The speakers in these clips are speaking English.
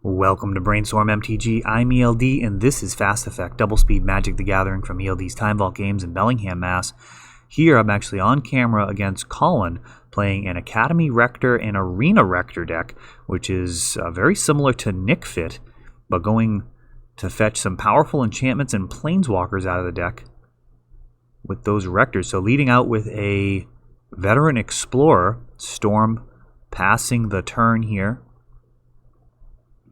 Welcome to Brainstorm MTG. I'm ELD, and this is Fast Effect, Double Speed Magic the Gathering from ELD's Time Vault Games in Bellingham, Mass. Here I'm actually on camera against Colin, playing an Academy Rector and Arena Rector deck, which is very similar to Nick Fit, but going to fetch some powerful enchantments and planeswalkers out of the deck with those Rectors. So leading out with a Veteran Explorer, Storm passing the turn here.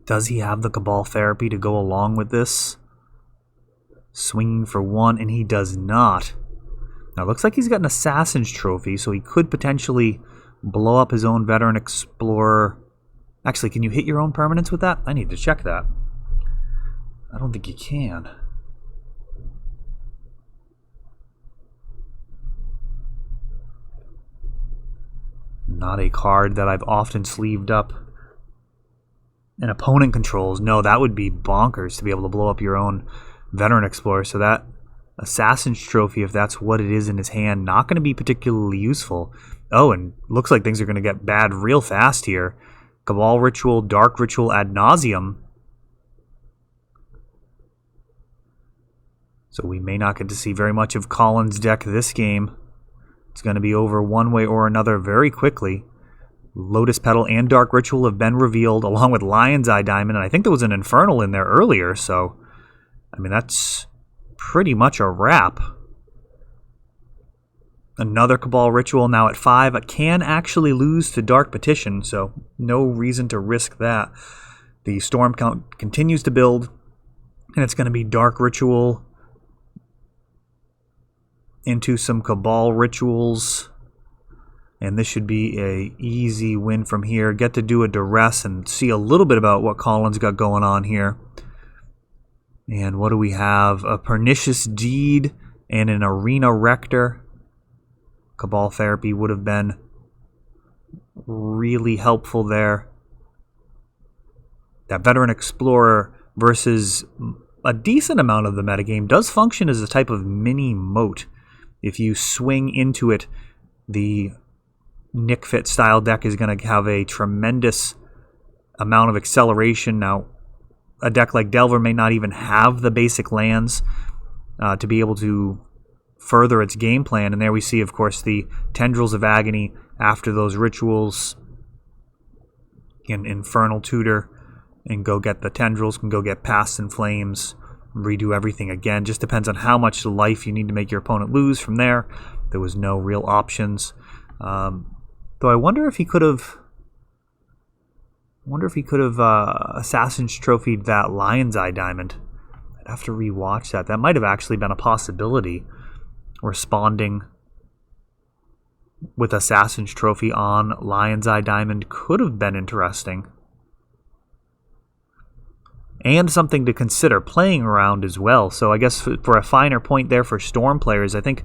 Does he have the Cabal Therapy to go along with this? Swinging for one, and he does not. Now, it looks like he's got an Assassin's Trophy, so he could potentially blow up his own Veteran Explorer. Actually, can you hit your own permanents with that? I need to check that. I don't think you can. Not a card that I've often sleeved up. And opponent controls, no, that would be bonkers to be able to blow up your own Veteran Explorer. So that Assassin's Trophy, if that's what it is in his hand, not going to be particularly useful. Oh, and looks like things are going to get bad real fast here. Cabal Ritual, Dark Ritual ad nauseum. So we may not get to see very much of Colin's deck this game. It's going to be over one way or another very quickly. Lotus Petal and Dark Ritual have been revealed, along with Lion's Eye Diamond, and I think there was an Infernal in there earlier, so, I mean, that's pretty much a wrap. Another Cabal Ritual now at 5. It can actually lose to Dark Petition, so no reason to risk that. The Storm count continues to build, and it's going to be Dark Ritual into some Cabal Rituals. And this should be a easy win from here. Get to do a duress and see a little bit about what Colin's got going on here. And what do we have? A Pernicious Deed and an Arena Rector. Cabal Therapy would have been really helpful there. That Veteran Explorer versus a decent amount of the metagame does function as a type of mini moat. If you swing into it, the Nick Fit style deck is going to have a tremendous amount of acceleration. Now, a deck like Delver may not even have the basic lands to be able to further its game plan. And there we see, of course, the Tendrils of Agony after those rituals. An Infernal Tutor and go get the Tendrils, can go get Past in Flames, redo everything again. Just depends on how much life you need to make your opponent lose from there. There was no real options. Though I wonder if he could have. Assassin's Trophied that Lion's Eye Diamond. I'd have to rewatch that. That might have actually been a possibility. Responding with Assassin's Trophy on Lion's Eye Diamond could have been interesting. And something to consider playing around as well. So I guess for a finer point there for Storm players, I think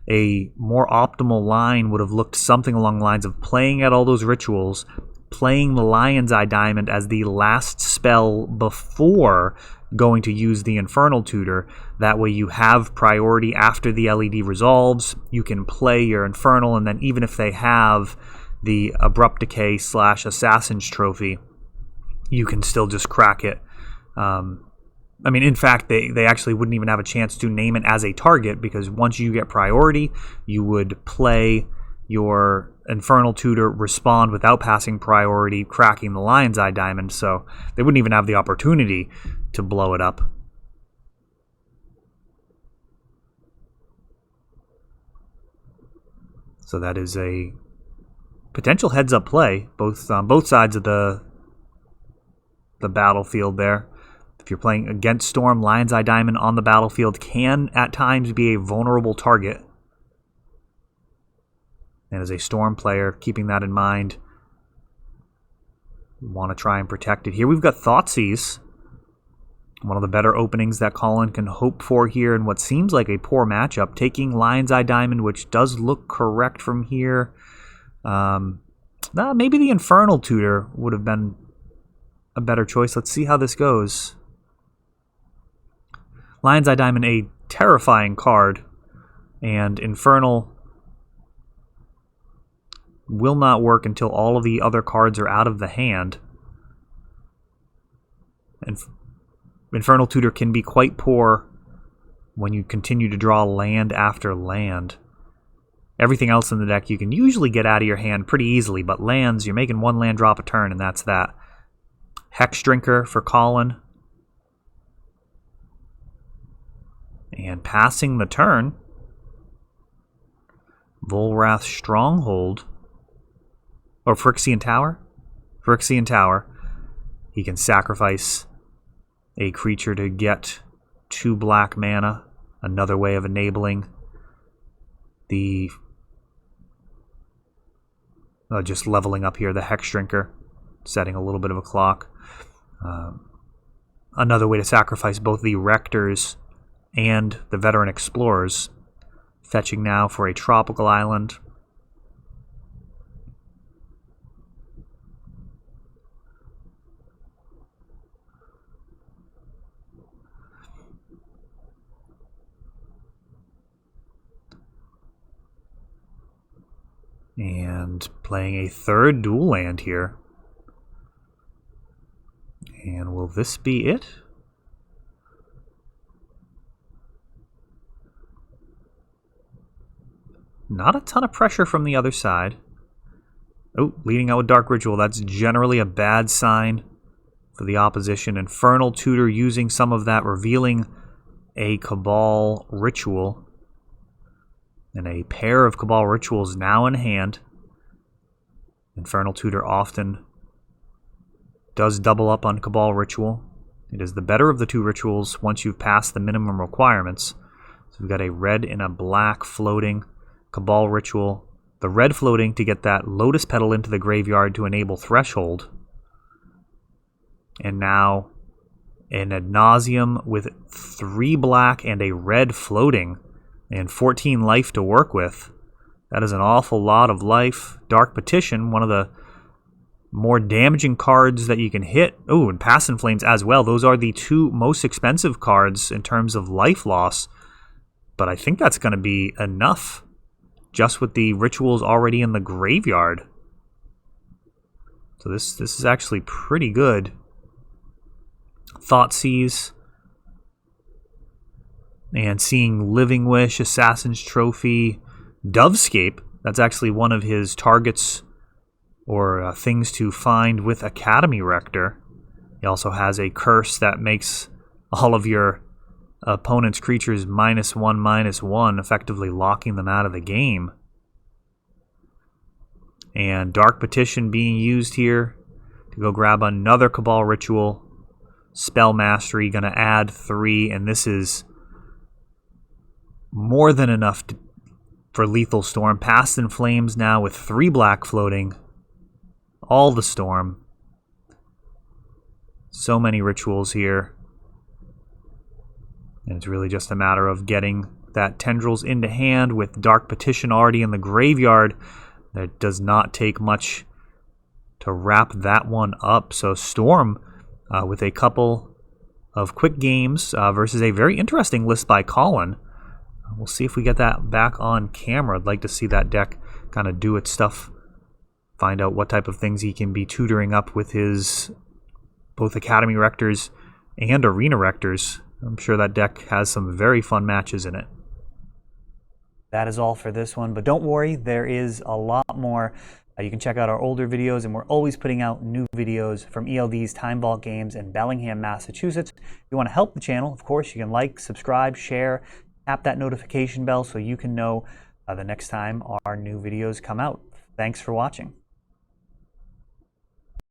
a more optimal line would have looked something along the lines of playing at all those rituals, playing the Lion's Eye Diamond as the last spell before going to use the Infernal Tutor. That way you have priority after the LED resolves. You can play your Infernal, and then even if they have the Abrupt Decay / Assassin's Trophy, you can still just crack it. I mean, in fact, they actually wouldn't even have a chance to name it as a target, because once you get priority, you would play your Infernal Tutor, respond without passing priority, cracking the Lion's Eye Diamond, so they wouldn't even have the opportunity to blow it up. So that is a potential heads-up play, on both sides of the battlefield there. If you're playing against Storm, Lion's Eye Diamond on the battlefield can at times be a vulnerable target. And as a Storm player, keeping that in mind, you want to try and protect it. Here we've got Thoughtseize, one of the better openings that Colin can hope for here in what seems like a poor matchup. Taking Lion's Eye Diamond, which does look correct from here. Maybe the Infernal Tutor would have been a better choice. Let's see how this goes. Lion's Eye Diamond, a terrifying card, and Infernal will not work until all of the other cards are out of the hand. Infernal Tutor can be quite poor when you continue to draw land after land. Everything else in the deck you can usually get out of your hand pretty easily, but lands, you're making one land drop a turn, and that's that. Hex Drinker for Colin. And passing the turn, Volrath Stronghold, or Phyrexian Tower? Phyrexian Tower. He can sacrifice a creature to get 2 black mana, another way of enabling the just leveling up here the Hex Drinker, setting a little bit of a clock. Another way to sacrifice both the Rectors and the Veteran Explorers. Fetching now for a tropical island. And playing a third dual land here. And will this be it? Not a ton of pressure from the other side. Oh, leading out with Dark Ritual. That's generally a bad sign for the opposition. Infernal Tutor using some of that, revealing a Cabal Ritual. And a pair of Cabal Rituals now in hand. Infernal Tutor often does double up on Cabal Ritual. It is the better of the 2 rituals once you've passed the minimum requirements. So we've got a red and a black floating Cabal Ritual. The red floating to get that Lotus Petal into the graveyard to enable Threshold. And now an Ad Nauseam with 3 black and a red floating. And 14 life to work with. That is an awful lot of life. Dark Petition, one of the more damaging cards that you can hit. Oh, and Past in Flames as well. Those are the 2 most expensive cards in terms of life loss. But I think that's going to be enough. Just with the rituals already in the graveyard. So this is actually pretty good. Thoughtseize. And seeing Living Wish, Assassin's Trophy, Dovescape. That's actually one of his targets or things to find with Academy Rector. He also has a curse that makes all of your opponent's creatures -1/-1, effectively locking them out of the game. And Dark Petition being used here to go grab another Cabal Ritual. Spell Mastery, going to add 3, and this is more than enough for Lethal Storm. Past in Flames now with 3 black floating. All the Storm. So many rituals here. And it's really just a matter of getting that Tendrils into hand with Dark Petition already in the graveyard. It does not take much to wrap that one up. So Storm with a couple of quick games versus a very interesting list by Colin. We'll see if we get that back on camera. I'd like to see that deck kind of do its stuff. Find out what type of things he can be tutoring up with his both Academy Rectors and Arena Rectors. I'm sure that deck has some very fun matches in it. That is all for this one, but don't worry, there is a lot more. You can check out our older videos, and we're always putting out new videos from ELD's Time Vault Games in Bellingham, Massachusetts. If you want to help the channel, of course, you can like, subscribe, share, tap that notification bell so you can know the next time our new videos come out. Thanks for watching.